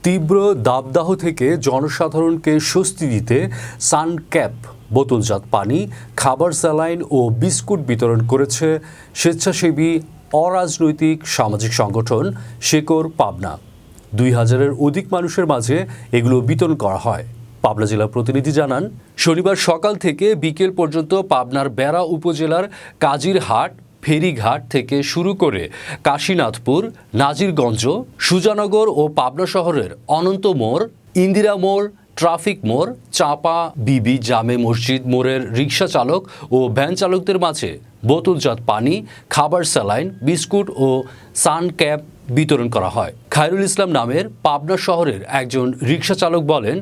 তীব্র দাবদাহ থেকে জনসাধারণকে স্বস্তি দিতে সানক্যাপ বোতলজাত পানি, খাবার, স্যালাইন ও বিস্কুট বিতরণ করেছে স্বেচ্ছাসেবী অরাজনৈতিক সামাজিক সংগঠন শেকড় পাবনা। ২,০০০-এর অধিক মানুষের মাঝে এগুলো বিতরণ করা হয়। পাবনা জেলা প্রতিনিধি জানান, শনিবার সকাল থেকে বিকেল পর্যন্ত পাবনার বেড়া উপজেলার কাজিরহাট, ফেরিঘাট থেকে শুরু করে কাশীনাথপুর, নাজিরগঞ্জ, সুজানগর ও পাবনা শহরের অনন্ত মোড়, ইন্দিরা মোড়, ট্রাফিক মোড়, চাপা বিবি জামে মসজিদ মোড়ের রিকশা চালক ও ভ্যান চালকদের মাঝে বোতলজাত পানি, খাবার, স্যালাইন, বিস্কুট ও সানক্যাপ বিতরণ করা হয়। খায়রুল ইসলাম নামের পাবনা শহরের একজন রিকশা চালক বলেন,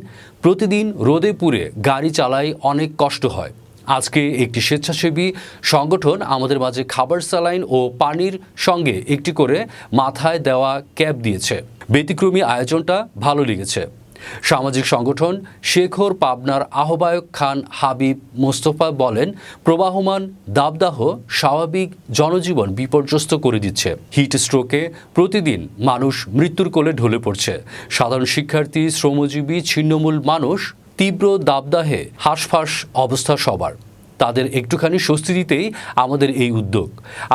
প্রতিদিন রোদে পুড়ে গাড়ি চালাই, অনেক কষ্ট হয়। আজকে একটি স্বেচ্ছাসেবী সংগঠন আমাদের মাঝে খাবার, স্যালাইন ও পানির সঙ্গে একটি করে মাথায় দেওয়া ক্যাপ দিয়েছে। ব্যতিক্রমী আয়োজনটা ভালো লেগেছে। সামাজিক সংগঠন শেকড় পাবনার আহ্বায়ক খান হাবিব মোস্তফা বলেন, প্রবাহমান দাবদাহ স্বাভাবিক জনজীবন বিপর্যস্ত করে দিচ্ছে। হিট স্ট্রোকে প্রতিদিন মানুষ মৃত্যুর কোলে ঢলে পড়ছে। সাধারণ শিক্ষার্থী, শ্রমজীবী, ছিন্নমূল মানুষ তীব্র দাবদাহে হাঁসফাঁস অবস্থা সবার। তাদের একটুখানি স্বস্তি দিতেই আমাদের এই উদ্যোগ।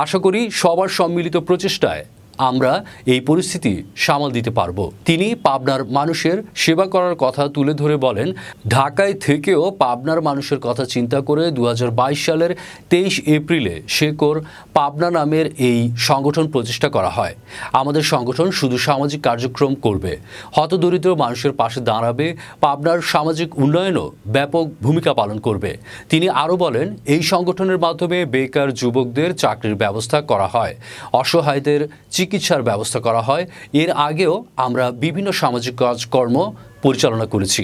আশা করি সবার সম্মিলিত প্রচেষ্টায় আমরা এই পরিস্থিতি সামাল দিতে পারব। তিনি পাবনার মানুষের সেবা করার কথা তুলে ধরে বলেন, ঢাকায় থেকেও পাবনার মানুষের কথা চিন্তা করে ২০২২ সালের ২৩ এপ্রিলে শেকড় পাবনা নামের এই সংগঠন প্রতিষ্ঠা করা হয়। আমাদের সংগঠন শুধু সামাজিক কার্যক্রম করবে, হতদরিদ্র মানুষের পাশে দাঁড়াবে, পাবনার সামাজিক উন্নয়নও ব্যাপক ভূমিকা পালন করবে। তিনি আরও বলেন, এই সংগঠনের মাধ্যমে বেকার যুবকদের চাকরির ব্যবস্থা করা হয়, অসহায়দের চিকিৎসার ব্যবস্থা করা হয়। এর আগেও আমরা বিভিন্ন সামাজিক কাজকর্ম পরিচালনা করেছি,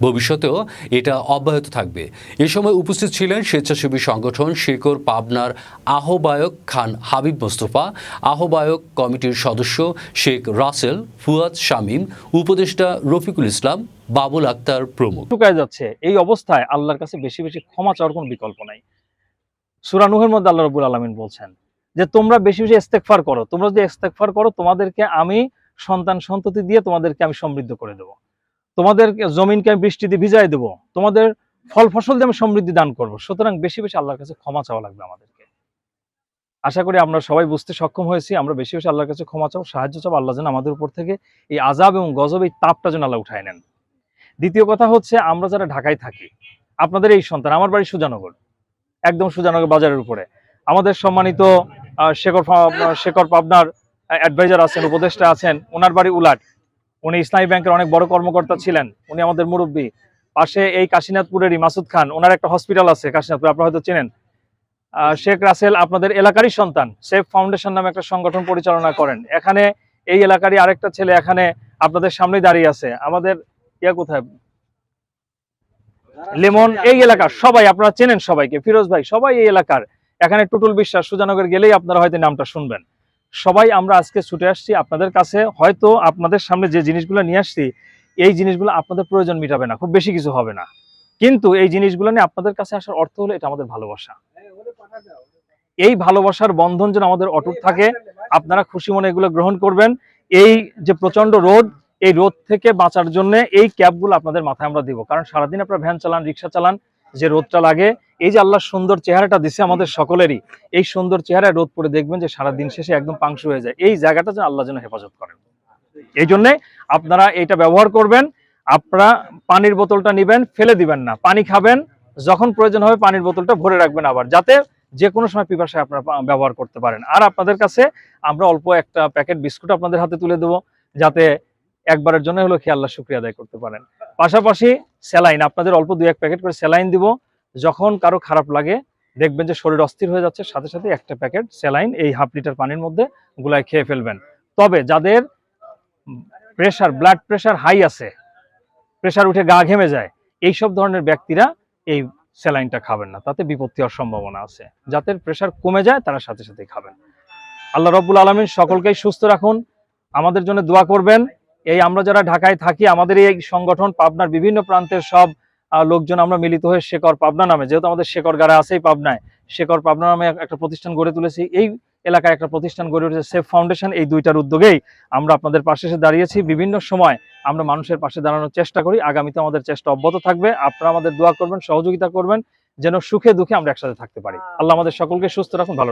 ভবিষ্যতেও এটা অব্যাহত থাকবে। এ সময় উপস্থিত ছিলেন স্বেচ্ছাসেবী সংগঠন শেকড় পাবনার আহ্বায়ক খান হাবিব মোস্তফা, আহ্বায়ক কমিটির সদস্য শেখ রাসেল, ফুয়াদ শামীম, উপদেষ্টা রফিকুল ইসলাম, বাবুল আক্তার প্রমুখ। শুকায় যাচ্ছে। এই অবস্থায় আল্লাহর কাছে বেশি বেশি ক্ষমা চাওয়ার কোনো বিকল্প নাই। সূরা নূহের মধ্যে আল্লাহ রাব্বুল আলামিন বলছেন যে তোমরা বেশি বেশি ইস্তেগফার করো। তোমরা যদি ইস্তেগফার করো, তোমাদেরকে আমি সন্তান সন্ততি দিয়ে তোমাদেরকে আমি সমৃদ্ধ করে দেবো। তোমাদের জমিনকে আমি বৃষ্টি দিয়ে ভিজাই দেবো। তোমাদের ফল ফসল দিয়ে আমি সমৃদ্ধি দান করবো। সুতরাং বেশি বেশি আল্লাহর কাছে ক্ষমা চাওয়া লাগবে আমাদেরকে। আশা করি আমরা সবাই বুঝতে সক্ষম হয়েছি। আমরা বেশি বেশি আল্লাহর কাছে ক্ষমা চাও, সাহায্য চাও। আল্লাহ যেন আমাদের উপর থেকে এই আযাব এবং গজব, এই তাপটা যেন আল্লাহ উঠায় নেন। দ্বিতীয় কথা হচ্ছে, আমরা যারা ঢাকায় থাকি, আপনাদের এই সন্তান, আমার বাড়ি সুজানগর, একদম সুজানগর বাজারের উপরে। আমাদের সম্মানিত শেকড় পাবনার অ্যাডভাইজার আছেন, উপদেষ্টা আছেন, ওনার বাড়ি উলাট। উনি ইসলামী ব্যাংকের অনেক বড় কর্মকর্তা ছিলেন, উনি আমাদের মুরব্বী। পাশে এই কাশীনাথপুরেরই মাসুদ খান, ওনার একটা হসপিটাল আছে কাশীনাথপুর, আপনারা হয়তো চেনেন। শেখ রাসেল আপনাদের এলাকারই সন্তান, সেফ ফাউন্ডেশন নামে একটা সংগঠন পরিচালনা করেন। এখানে এই এলাকারই আরেকটা ছেলে এখানে আপনাদের সামনে দাঁড়িয়ে আছে। আমাদের কোথায় লেমন, এই এলাকার সবাই আপনারা চেনেন, সবাইকে, ফিরোজ ভাই, সবাই এই এলাকার। এখানে টুটুল বিশ্বাস, সুজানগর গেলেই আপনারা হয়তো নামটা শুনবেন। সবাই আমরা আজকে ছুটে আসছি আপনাদের কাছে। হয়তো আপনাদের সামনে যে জিনিসগুলো নিয়ে আসছি, এই জিনিসগুলো আপনাদের প্রয়োজন মিটাবে না, খুব বেশি কিছু হবে না, কিন্তু এই জিনিসগুলো নিয়ে আপনাদের কাছে আসার অর্থ হলো এটা আমাদের ভালোবাসা। এই ভালোবাসার বন্ধন যেন আমাদের অটুট থাকে। আপনারা খুশি মনে এগুলো গ্রহণ করবেন। এই যে প্রচন্ড রোদ, এই রোদ থেকে বাঁচার জন্য এই ক্যাপগুলো আপনাদের মাথায় আমরা দিব। কারণ সারাদিন আপনারা ভ্যান চালান, রিক্সা চালান, যে রোদটা লাগে, এই যে আল্লাহ সুন্দর চেহারাটা দিছে আমাদের সকলেরই, এই সুন্দর চেহারায় রোদ পড়ে দেখবেন যে সারাদিন শেষে একদম পাংশু হয়ে যায়। এই জায়গাটা যেন আল্লাহ যেন হেফাজত করেন। এই জন্যে আপনারা এটা ব্যবহার করবেন। আপনারা পানির বোতলটা নিবেন, ফেলে দিবেন না। পানি খাবেন, যখন প্রয়োজন হবে পানির বোতলটা ভরে রাখবেন আবার, যাতে যে কোনো সময় পিপাসায় আপনারা ব্যবহার করতে পারেন। আর আপনাদের কাছে আমরা অল্প একটা প্যাকেট বিস্কুট আপনাদের হাতে তুলে দেবো, যাতে একবারের জন্য হলো খেয়ে আল্লাহ শুকরিয়া আদায় করতে পারেন। পাশাপাশি স্যালাইন, আপনাদের অল্প 2-1 প্যাকেট করে স্যালাইন দিব। যখন কারো খারাপ লাগে, দেখবেন যে শরীর অস্থির হয়ে যাচ্ছে, সাথে সাথে একটা প্যাকেট স্যালাইন এই 1/2 লিটার পানির মধ্যে গুলায় খেয়ে ফেলবেন। তবে যাদের প্রেশার, ব্লাড প্রেশার হাই আছে, প্রেশার উঠে গা ঘেমে যায়, এইসব ধরনের ব্যক্তিরা এই স্যালাইনটা খাবেন না, তাতে বিপত্তি হওয়ার সম্ভাবনা আছে। যাদের প্রেশার কমে যায় তারা সাথে সাথে খাবেন। আল্লাহ রাব্বুল আলামিন সকলকেই সুস্থ রাখুন, আমাদের জন্য দোয়া করবেন। এই আমরা যারা ঢাকায় থাকি, আমাদের এই সংগঠন পাবনার বিভিন্ন প্রান্তের সব লোকজন আমরা মিলিত হয়ে শেকড় পাবনা নামে, যেহেতু আমাদের শেকড় গাড়া আছেই পাবনায়, শেকড় পাবনা নামে একটা প্রতিষ্ঠান গড়ে তুলেছি। এই এলাকায় একটা প্রতিষ্ঠান গড়ে উঠেছে সেফ ফাউন্ডেশন। এই দুইটার উদ্যোগেই আমরা আপনাদের পাশে এসে দাঁড়িয়েছি। বিভিন্ন সময় আমরা মানুষের পাশে দাঁড়ানোর চেষ্টা করি, আগামীতে আমাদের চেষ্টা অব্যাহত থাকবে। আপনারা আমাদের দোয়া করবেন, সহযোগিতা করবেন, যেন সুখে দুঃখে আমরা একসাথে থাকতে পারি। আল্লাহ আমাদের সকলকে সুস্থ রাখুন, ভালো রাখুন।